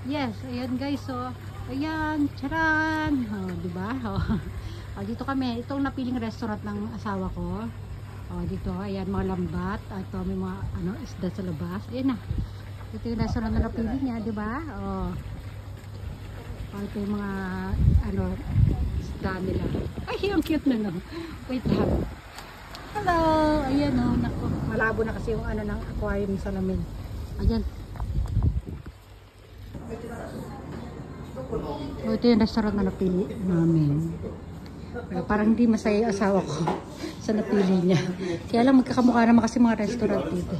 Yes, ayan guys, so ayan, charan. Oh, di ba? Oh. Oh, dito kami, itong napiling restaurant ng asawa ko. Oh, dito, ayan, mga lambat at may mga isda sa labas. Ayan na. Ito yung restaurant na napili niya, di ba? Oh. Oh, ito yung mga isda nila. Ay, ang cute na, no. Wait lang. Hello. Ayan, oh, naku, malabo na kasi yung ng aquarium sa lamin. Ayan. Oh, ito yung restaurant na napili namin. Parang hindi masaya yung asawa ko sa napili niya. Kaya lang magkakamukha naman kasi mga restaurant dito.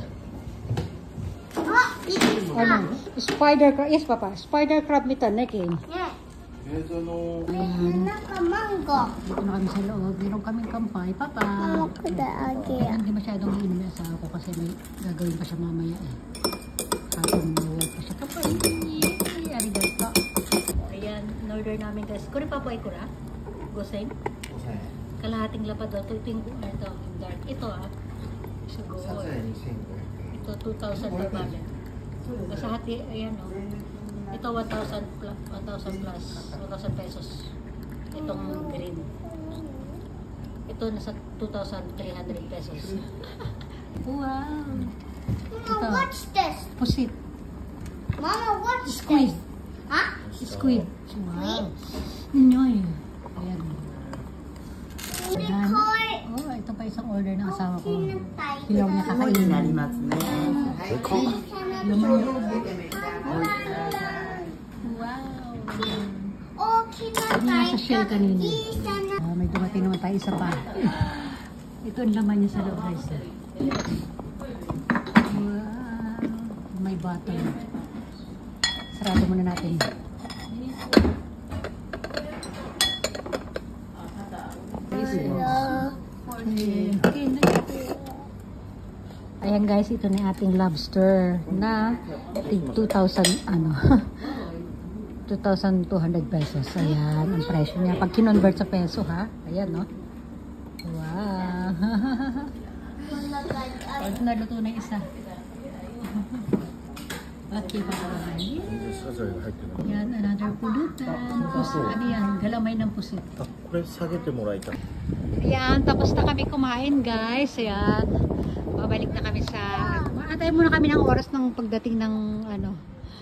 Spider crab. Yes, Papa. Spider crab meat na king. Yeah. Ayan. Mango. Dito na kami sa loob. Meron kaming kampay. Papa. Hindi masyadong iinom yung asawa ko kasi may gagawin pa siya mamaya eh. Kapag mawag pa siya. Papa, arigato. Ayan, in-order namin guys. Kuri Papa, ikura? Goseng? Kalahating lapad daw. Ito yung dark. Ito siguro. Ito 2,000 per bale. Kasi hati, ayan o. Ito 1,000 plus 1,000 pesos. Itong green. Ito nasa 2,300 pesos. Wow! Mama, what's this? Pusit. Mama, what's Squid. this? Huh? Squid. Wow. Nyoy. Ayan. Ayan. Oh, ito pa isang order ng asawa ko. Hilaw niya kakainin. Wow. Hindi nasa shell kanina. Oh, may dumating naman tayo isa pa. Ito ang laman niya sa loob guys. Wow. May bottle. Sarado muna natin. Ayan guys, ito na ating lobster na 2,000 2,200 pesos. Ayan, ang presyo niya. Pag kinonvert sa peso ha. Ayan no. Wow. Pag naluto na isa. Okay pa naman. Yan, another pulutan. Ano yan? Galamay ng pusit. Ayan, tapos na kami kumain guys. Ayan. Pabalik na kami sa... Atay muna kami ng oras ng pagdating ng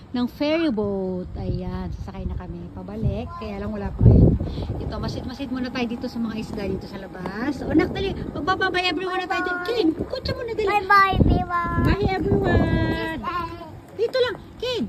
ng ferry boat. Ayan, sasakay na kami. Pabalik. Kaya lang wala pa yun. Ito, masid-masid muna tayo dito sa mga isda dito sa labas. O, dali. Magbababay everyone na tayo dito. Kin, kutsa muna dali. Bye-bye, everyone. Bye everyone. Dito lang, Kin.